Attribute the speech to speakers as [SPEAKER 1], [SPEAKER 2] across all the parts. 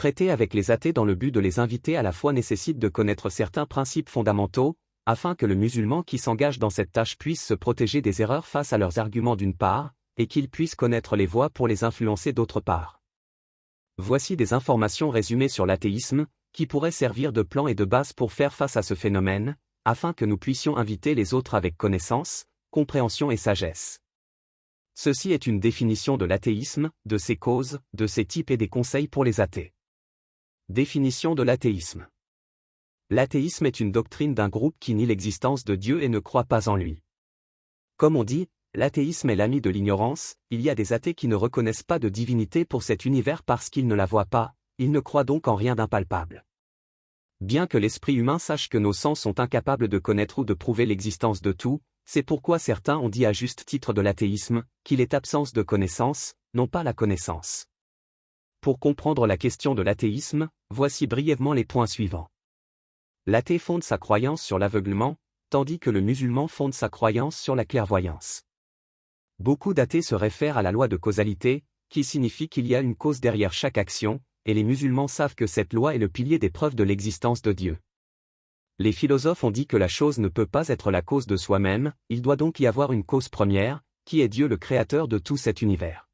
[SPEAKER 1] Traiter avec les athées dans le but de les inviter à la foi nécessite de connaître certains principes fondamentaux, afin que le musulman qui s'engage dans cette tâche puisse se protéger des erreurs face à leurs arguments d'une part, et qu'il puisse connaître les voies pour les influencer d'autre part. Voici des informations résumées sur l'athéisme, qui pourraient servir de plan et de base pour faire face à ce phénomène, afin que nous puissions inviter les autres avec connaissance, compréhension et sagesse. Ceci est une définition de l'athéisme, de ses causes, de ses types et des conseils pour les athées. Définition de l'athéisme. L'athéisme est une doctrine d'un groupe qui nie l'existence de Dieu et ne croit pas en lui. Comme on dit, l'athéisme est l'ami de l'ignorance, il y a des athées qui ne reconnaissent pas de divinité pour cet univers parce qu'ils ne la voient pas, ils ne croient donc en rien d'impalpable. Bien que l'esprit humain sache que nos sens sont incapables de connaître ou de prouver l'existence de tout, c'est pourquoi certains ont dit à juste titre de l'athéisme, qu'il est absence de connaissance, non pas la connaissance. Pour comprendre la question de l'athéisme, voici brièvement les points suivants. L'athée fonde sa croyance sur l'aveuglement, tandis que le musulman fonde sa croyance sur la clairvoyance. Beaucoup d'athées se réfèrent à la loi de causalité, qui signifie qu'il y a une cause derrière chaque action, et les musulmans savent que cette loi est le pilier des preuves de l'existence de Dieu. Les philosophes ont dit que la chose ne peut pas être la cause de soi-même, il doit donc y avoir une cause première, qui est Dieu le créateur de tout cet univers.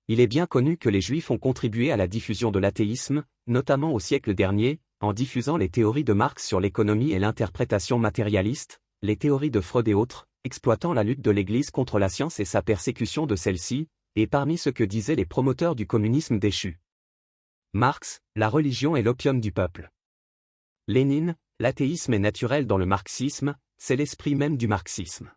[SPEAKER 1] Il est bien connu que les Juifs ont contribué à la diffusion de l'athéisme, notamment au siècle dernier, en diffusant les théories de Marx sur l'économie et l'interprétation matérialiste, les théories de Freud et autres, exploitant la lutte de l'Église contre la science et sa persécution de celle-ci, et parmi ce que disaient les promoteurs du communisme déchu. Marx, la religion est l'opium du peuple. Lénine, l'athéisme est naturel dans le marxisme, c'est l'esprit même du marxisme.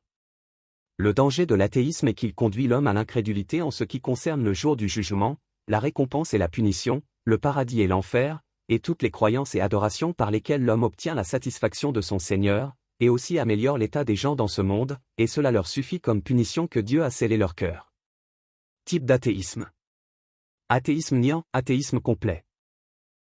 [SPEAKER 1] Le danger de l'athéisme est qu'il conduit l'homme à l'incrédulité en ce qui concerne le jour du jugement, la récompense et la punition, le paradis et l'enfer, et toutes les croyances et adorations par lesquelles l'homme obtient la satisfaction de son Seigneur, et aussi améliore l'état des gens dans ce monde, et cela leur suffit comme punition que Dieu a scellé leur cœur. Type d'athéisme. Athéisme niant, athéisme complet.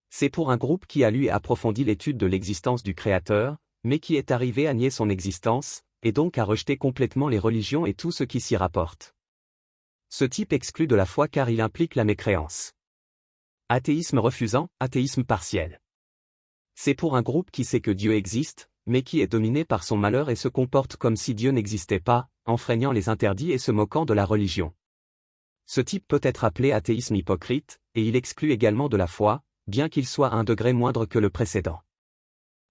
[SPEAKER 1] C'est pour un groupe qui a lu et approfondi l'étude de l'existence du Créateur, mais qui est arrivé à nier son existence, et donc à rejeter complètement les religions et tout ce qui s'y rapporte. Ce type exclut de la foi car il implique la mécréance. Athéisme refusant, athéisme partiel. C'est pour un groupe qui sait que Dieu existe, mais qui est dominé par son malheur et se comporte comme si Dieu n'existait pas, enfreignant les interdits et se moquant de la religion. Ce type peut être appelé athéisme hypocrite, et il exclut également de la foi, bien qu'il soit à un degré moindre que le précédent.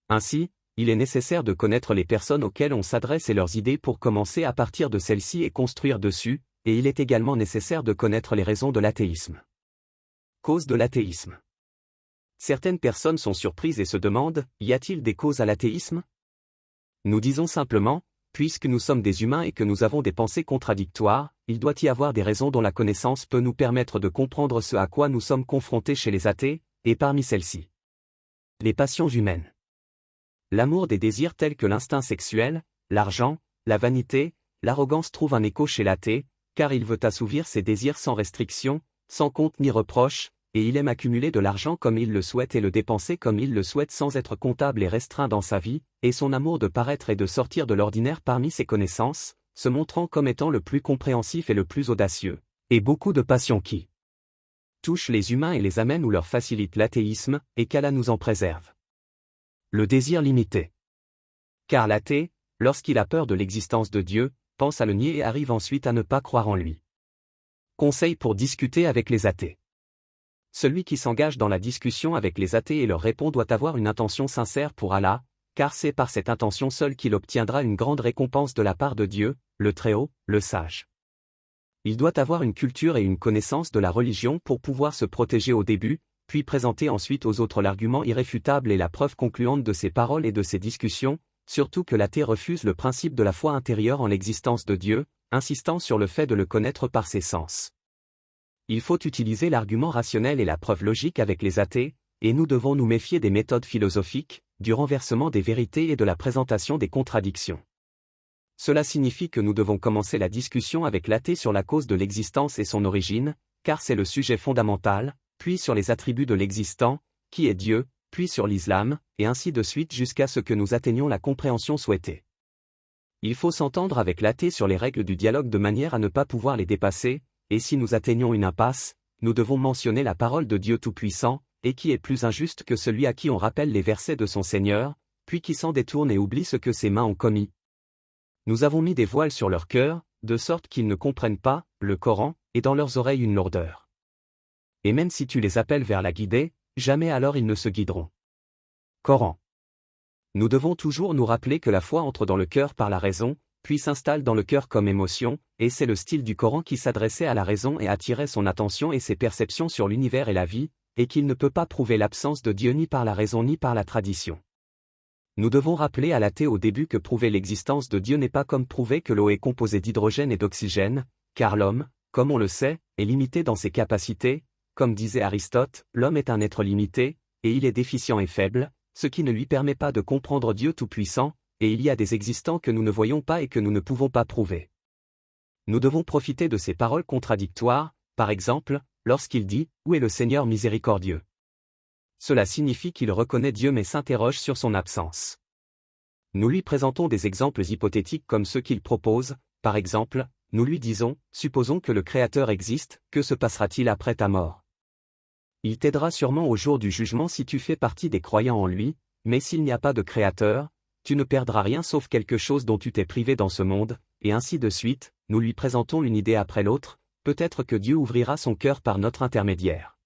[SPEAKER 1] Ainsi, il est nécessaire de connaître les personnes auxquelles on s'adresse et leurs idées pour commencer à partir de celles-ci et construire dessus, et il est également nécessaire de connaître les raisons de l'athéisme. Cause de l'athéisme. Certaines personnes sont surprises et se demandent, y a-t-il des causes à l'athéisme? Nous disons simplement, puisque nous sommes des humains et que nous avons des pensées contradictoires, il doit y avoir des raisons dont la connaissance peut nous permettre de comprendre ce à quoi nous sommes confrontés chez les athées, et parmi celles-ci. Les passions humaines. L'amour des désirs tels que l'instinct sexuel, l'argent, la vanité, l'arrogance trouvent un écho chez l'athée, car il veut assouvir ses désirs sans restriction, sans compte ni reproche, et il aime accumuler de l'argent comme il le souhaite et le dépenser comme il le souhaite sans être comptable et restreint dans sa vie, et son amour de paraître et de sortir de l'ordinaire parmi ses connaissances, se montrant comme étant le plus compréhensif et le plus audacieux, et beaucoup de passions qui touchent les humains et les amènent ou leur facilitent l'athéisme, et qu'Allah nous en préserve. Le désir limité. Car l'athée, lorsqu'il a peur de l'existence de Dieu, pense à le nier et arrive ensuite à ne pas croire en lui. Conseil pour discuter avec les athées. Celui qui s'engage dans la discussion avec les athées et leur répond doit avoir une intention sincère pour Allah, car c'est par cette intention seule qu'il obtiendra une grande récompense de la part de Dieu, le Très-Haut, le Sage. Il doit avoir une culture et une connaissance de la religion pour pouvoir se protéger au début, puis présenter ensuite aux autres l'argument irréfutable et la preuve concluante de ses paroles et de ses discussions, surtout que l'athée refuse le principe de la foi intérieure en l'existence de Dieu, insistant sur le fait de le connaître par ses sens. Il faut utiliser l'argument rationnel et la preuve logique avec les athées, et nous devons nous méfier des méthodes philosophiques, du renversement des vérités et de la présentation des contradictions. Cela signifie que nous devons commencer la discussion avec l'athée sur la cause de l'existence et son origine, car c'est le sujet fondamental, puis sur les attributs de l'existant, qui est Dieu, puis sur l'islam, et ainsi de suite jusqu'à ce que nous atteignions la compréhension souhaitée. Il faut s'entendre avec l'athée sur les règles du dialogue de manière à ne pas pouvoir les dépasser, et si nous atteignons une impasse, nous devons mentionner la parole de Dieu Tout-Puissant, et qui est plus injuste que celui à qui on rappelle les versets de son Seigneur, puis qui s'en détourne et oublie ce que ses mains ont commis. Nous avons mis des voiles sur leur cœur, de sorte qu'ils ne comprennent pas le Coran, et dans leurs oreilles une lourdeur. Et même si tu les appelles vers la guidée, jamais alors ils ne se guideront. Coran. Nous devons toujours nous rappeler que la foi entre dans le cœur par la raison, puis s'installe dans le cœur comme émotion, et c'est le style du Coran qui s'adressait à la raison et attirait son attention et ses perceptions sur l'univers et la vie, et qu'il ne peut pas prouver l'absence de Dieu ni par la raison ni par la tradition. Nous devons rappeler à l'athée au début que prouver l'existence de Dieu n'est pas comme prouver que l'eau est composée d'hydrogène et d'oxygène, car l'homme, comme on le sait, est limité dans ses capacités, comme disait Aristote, l'homme est un être limité, et il est déficient et faible, ce qui ne lui permet pas de comprendre Dieu Tout-Puissant, et il y a des existants que nous ne voyons pas et que nous ne pouvons pas prouver. Nous devons profiter de ces paroles contradictoires, par exemple, lorsqu'il dit « Où est le Seigneur miséricordieux ?» Cela signifie qu'il reconnaît Dieu mais s'interroge sur son absence. Nous lui présentons des exemples hypothétiques comme ceux qu'il propose, par exemple, nous lui disons « Supposons que le Créateur existe, que se passera-t-il après ta mort ?» Il t'aidera sûrement au jour du jugement si tu fais partie des croyants en lui, mais s'il n'y a pas de Créateur, tu ne perdras rien sauf quelque chose dont tu t'es privé dans ce monde, et ainsi de suite, nous lui présentons une idée après l'autre, peut-être que Dieu ouvrira son cœur par notre intermédiaire.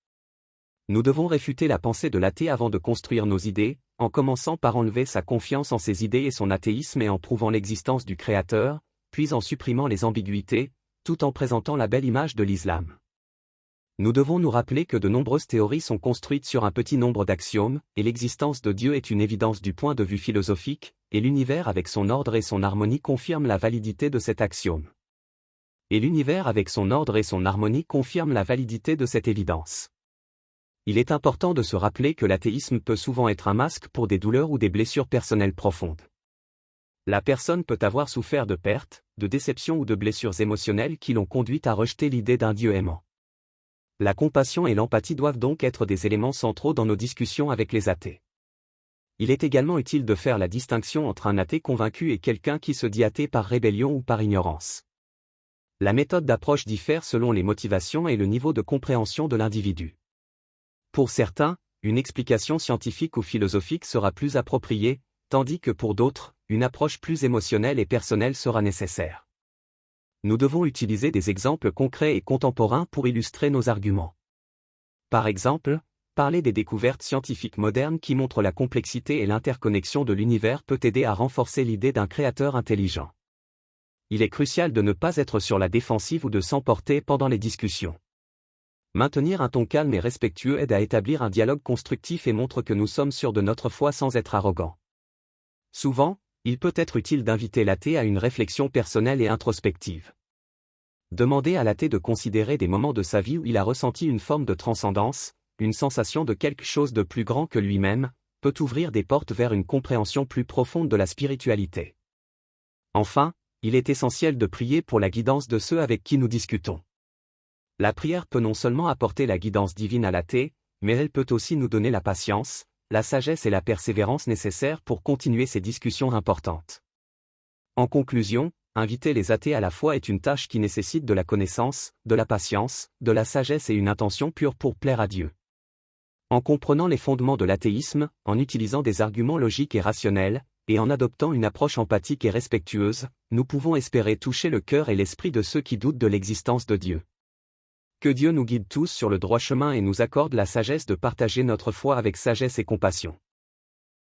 [SPEAKER 1] Nous devons réfuter la pensée de l'athée avant de construire nos idées, en commençant par enlever sa confiance en ses idées et son athéisme et en prouvant l'existence du Créateur, puis en supprimant les ambiguïtés, tout en présentant la belle image de l'islam. Nous devons nous rappeler que de nombreuses théories sont construites sur un petit nombre d'axiomes, et l'existence de Dieu est une évidence du point de vue philosophique, et l'univers avec son ordre et son harmonie confirme la validité de cet axiome. Et l'univers avec son ordre et son harmonie confirme la validité de cette évidence. Il est important de se rappeler que l'athéisme peut souvent être un masque pour des douleurs ou des blessures personnelles profondes. La personne peut avoir souffert de pertes, de déceptions ou de blessures émotionnelles qui l'ont conduite à rejeter l'idée d'un Dieu aimant. La compassion et l'empathie doivent donc être des éléments centraux dans nos discussions avec les athées. Il est également utile de faire la distinction entre un athée convaincu et quelqu'un qui se dit athée par rébellion ou par ignorance. La méthode d'approche diffère selon les motivations et le niveau de compréhension de l'individu. Pour certains, une explication scientifique ou philosophique sera plus appropriée, tandis que pour d'autres, une approche plus émotionnelle et personnelle sera nécessaire. Nous devons utiliser des exemples concrets et contemporains pour illustrer nos arguments. Par exemple, parler des découvertes scientifiques modernes qui montrent la complexité et l'interconnexion de l'univers peut aider à renforcer l'idée d'un créateur intelligent. Il est crucial de ne pas être sur la défensive ou de s'emporter pendant les discussions. Maintenir un ton calme et respectueux aide à établir un dialogue constructif et montre que nous sommes sûrs de notre foi sans être arrogants. Souvent, il peut être utile d'inviter l'athée à une réflexion personnelle et introspective. Demander à l'athée de considérer des moments de sa vie où il a ressenti une forme de transcendance, une sensation de quelque chose de plus grand que lui-même, peut ouvrir des portes vers une compréhension plus profonde de la spiritualité. Enfin, il est essentiel de prier pour la guidance de ceux avec qui nous discutons. La prière peut non seulement apporter la guidance divine à l'athée, mais elle peut aussi nous donner la patience, la sagesse et la persévérance nécessaires pour continuer ces discussions importantes. En conclusion, inviter les athées à la foi est une tâche qui nécessite de la connaissance, de la patience, de la sagesse et une intention pure pour plaire à Dieu. En comprenant les fondements de l'athéisme, en utilisant des arguments logiques et rationnels, et en adoptant une approche empathique et respectueuse, nous pouvons espérer toucher le cœur et l'esprit de ceux qui doutent de l'existence de Dieu. Que Dieu nous guide tous sur le droit chemin et nous accorde la sagesse de partager notre foi avec sagesse et compassion.